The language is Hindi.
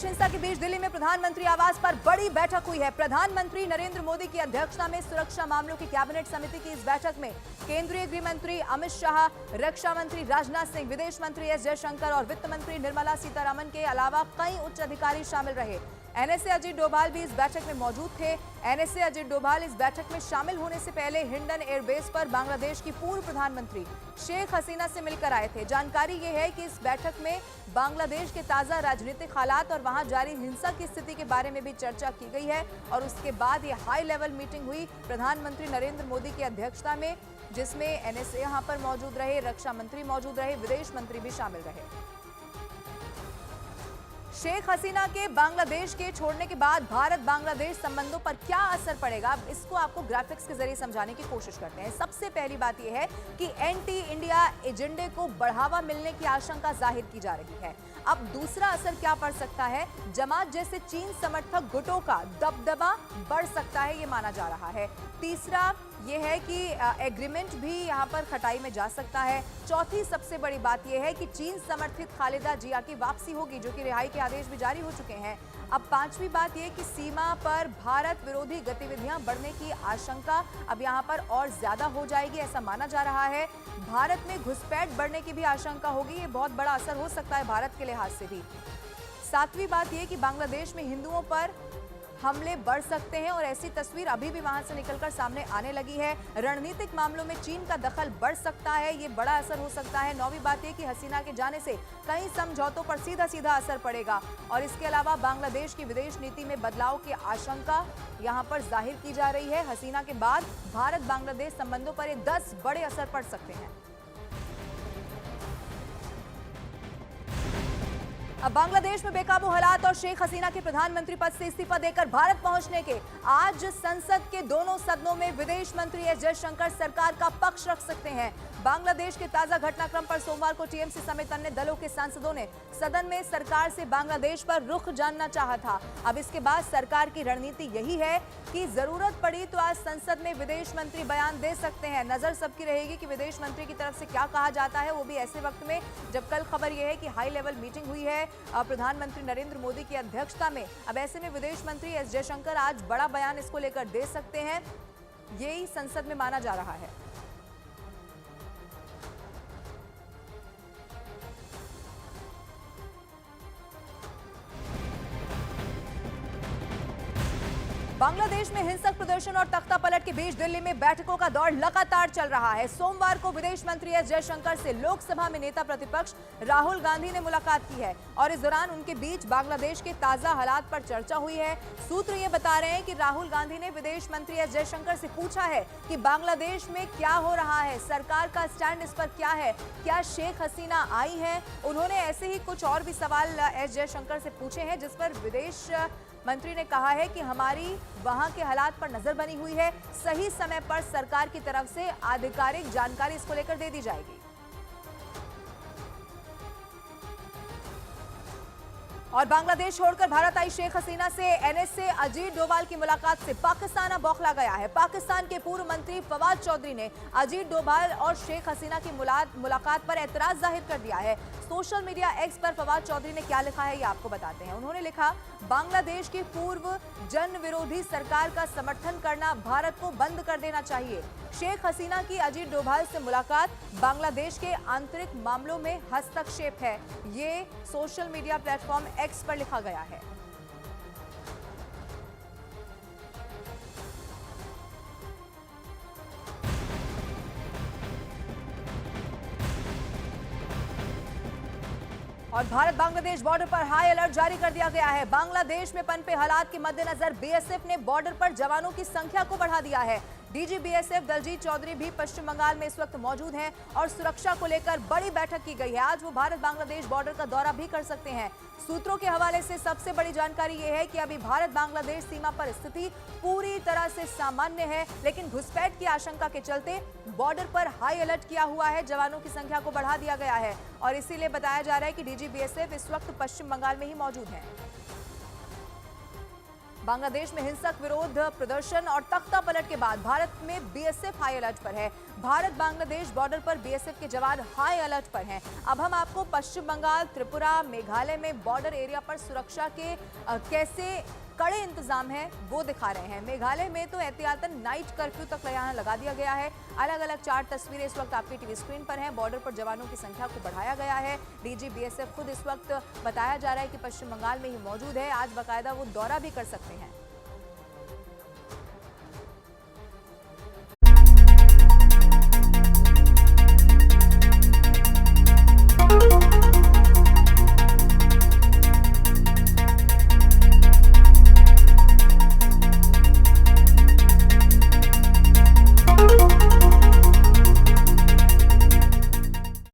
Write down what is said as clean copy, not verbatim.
हिंसा के बीच दिल्ली में प्रधानमंत्री आवास पर बड़ी बैठक हुई है। प्रधानमंत्री नरेंद्र मोदी की अध्यक्षता में सुरक्षा मामलों की कैबिनेट समिति की इस बैठक में केंद्रीय गृह मंत्री अमित शाह, रक्षा मंत्री राजनाथ सिंह, विदेश मंत्री एस जयशंकर और वित्त मंत्री निर्मला सीतारमण के अलावा कई उच्च अधिकारी शामिल रहे। एनएसए अजीत डोभाल भी इस बैठक में मौजूद थे। एनएसए अजीत डोभाल इस बैठक में शामिल होने से पहले हिंडन एयरबेस पर बांग्लादेश की पूर्व प्रधानमंत्री शेख हसीना से मिलकर आए थे। जानकारी ये है कि इस बैठक में बांग्लादेश के ताजा राजनीतिक हालात और वहां जारी हिंसा की स्थिति के बारे में भी चर्चा की गई है और उसके बाद ये हाई लेवल मीटिंग हुई प्रधानमंत्री नरेंद्र मोदी की अध्यक्षता में, जिसमें एनएसए यहां पर मौजूद रहे, रक्षा मंत्री मौजूद रहे, विदेश मंत्री भी शामिल रहे। शेख हसीना के बांग्लादेश के छोड़ने के बाद भारत बांग्लादेश संबंधों पर क्या असर पड़ेगा, इसको आपको ग्राफिक्स के जरिए समझाने की कोशिश करते हैं। सबसे पहली बात यह है कि एंटी इंडिया एजेंडे को बढ़ावा मिलने की आशंका जाहिर की जा रही है। अब दूसरा असर क्या पड़ सकता है, जमात जैसे चीन समर्थक गुटों का दबदबा बढ़ सकता है, ये माना जा रहा है। तीसरा यह है कि एग्रीमेंट भी यहां पर खटाई में जा सकता है। चौथी सबसे बड़ी बात यह है कि चीन समर्थित खालिदा जिया की वापसी होगी, जो कि रिहाई के आदेश भी जारी हो चुके हैं। अब पांचवी बात यह कि सीमा पर भारत विरोधी गतिविधियां बढ़ने की आशंका अब यहां पर और ज्यादा हो जाएगी, ऐसा माना जा रहा है। भारत में घुसपैठ बढ़ने की भी आशंका होगी, ये बहुत बड़ा असर हो सकता है भारत के लिहाज से भी। सातवीं बात यह कि बांग्लादेश में हिंदुओं पर हमले बढ़ सकते हैं और ऐसी तस्वीर अभी भी वहां से निकलकर सामने आने लगी है। रणनीतिक मामलों में चीन का दखल बढ़ सकता है, ये बड़ा असर हो सकता है। नौवीं बात यह कि हसीना के जाने से कई समझौतों पर सीधा सीधा असर पड़ेगा और इसके अलावा बांग्लादेश की विदेश नीति में बदलाव की आशंका यहां पर जाहिर की जा रही है। हसीना के बाद भारत बांग्लादेश संबंधों पर ये 10 बड़े असर पड़ सकते हैं। अब बांग्लादेश में बेकाबू हालात और शेख हसीना के प्रधानमंत्री पद से इस्तीफा देकर भारत पहुंचने के आज संसद के दोनों सदनों में विदेश मंत्री एस जयशंकर सरकार का पक्ष रख सकते हैं। बांग्लादेश के ताजा घटनाक्रम पर सोमवार को टीएमसी समेत अन्य दलों के सांसदों ने सदन में सरकार से बांग्लादेश पर रुख जानना चाहा था। अब इसके बाद सरकार की रणनीति यही है कि जरूरत पड़ी तो आज संसद में विदेश मंत्री बयान दे सकते हैं। नजर सबकी रहेगी कि विदेश मंत्री की तरफ से क्या कहा जाता है, वो भी ऐसे वक्त में जब कल खबर यह है कि हाई लेवल मीटिंग हुई है प्रधानमंत्री नरेंद्र मोदी की अध्यक्षता में। अब ऐसे में विदेश मंत्री एस जयशंकर आज बड़ा बयान इसको लेकर दे सकते हैं, यही संसद में माना जा रहा है। बांग्लादेश में हिंसक प्रदर्शन और तख्ता पलट के बीच दिल्ली में बैठकों का दौर लगातार चल रहा है। सोमवार को विदेश मंत्री एस जयशंकर से लोकसभा में नेता प्रतिपक्ष राहुल गांधी ने मुलाकात की है और इस दौरान उनके बीच बांग्लादेश के ताजा हालात पर चर्चा हुई है। सूत्र ये बता रहे हैं कि राहुल गांधी ने विदेश मंत्री एस जयशंकर से पूछा है कि बांग्लादेश में क्या हो रहा है, सरकार का स्टैंड इस पर क्या है, क्या शेख हसीना आई है। उन्होंने ऐसे ही कुछ और भी सवाल एस जयशंकर से पूछे हैं, जिस पर विदेश मंत्री ने कहा है कि हमारी वहां के हालात पर नजर बनी हुई है, सही समय पर सरकार की तरफ से आधिकारिक जानकारी इसको लेकर दे दी जाएगी। और बांग्लादेश छोड़कर भारत आई शेख हसीना से एनएसए अजीत डोभाल की मुलाकात से पाकिस्तान अब बौखला गया है। पाकिस्तान के पूर्व मंत्री फवाद चौधरी ने अजीत डोभाल और शेख हसीना की मुलाकात पर एतराज जाहिर कर दिया है। सोशल मीडिया एक्स पर फवाद चौधरी ने क्या लिखा है, ये आपको बताते हैं। उन्होंने लिखा, बांग्लादेश की पूर्व जन विरोधी सरकार का समर्थन करना भारत को बंद कर देना चाहिए। शेख हसीना की अजीत डोभाल से मुलाकात बांग्लादेश के आंतरिक मामलों में हस्तक्षेप है, ये सोशल मीडिया प्लेटफॉर्म एक्स पर लिखा गया है। और भारत बांग्लादेश बॉर्डर पर हाई अलर्ट जारी कर दिया गया है। बांग्लादेश में पनपे हालात के मद्देनजर बीएसएफ ने बॉर्डर पर जवानों की संख्या को बढ़ा दिया है। डीजी बीएसएफ दलजीत चौधरी भी पश्चिम बंगाल में इस वक्त मौजूद हैं और सुरक्षा को लेकर बड़ी बैठक की गई है। आज वो भारत बांग्लादेश बॉर्डर का दौरा भी कर सकते हैं। सूत्रों के हवाले से सबसे बड़ी जानकारी ये है कि अभी भारत बांग्लादेश सीमा पर स्थिति पूरी तरह से सामान्य है, लेकिन घुसपैठ की आशंका के चलते बॉर्डर पर हाई अलर्ट किया हुआ है, जवानों की संख्या को बढ़ा दिया गया है और इसीलिए बताया जा रहा है कि डीजी बीएसएफ इस वक्त पश्चिम बंगाल में ही मौजूद है। बांग्लादेश में हिंसक विरोध प्रदर्शन और तख्ता पलट के बाद भारत में बीएसएफ हाई अलर्ट पर है। भारत बांग्लादेश बॉर्डर पर बीएसएफ के जवान हाई अलर्ट पर हैं। अब हम आपको पश्चिम बंगाल, त्रिपुरा, मेघालय में बॉर्डर एरिया पर सुरक्षा के कैसे कड़े इंतजाम है वो दिखा रहे हैं। मेघालय में तो एहतियातन नाइट कर्फ्यू तक यहाँ लगा दिया गया है। अलग अलग 4 तस्वीरें इस वक्त आपकी टीवी स्क्रीन पर हैं। बॉर्डर पर जवानों की संख्या को बढ़ाया गया है। डीजी बीएसएफ खुद इस वक्त बताया जा रहा है कि पश्चिम बंगाल में ही मौजूद है। आज बाकायदा वो दौरा भी कर सकते हैं।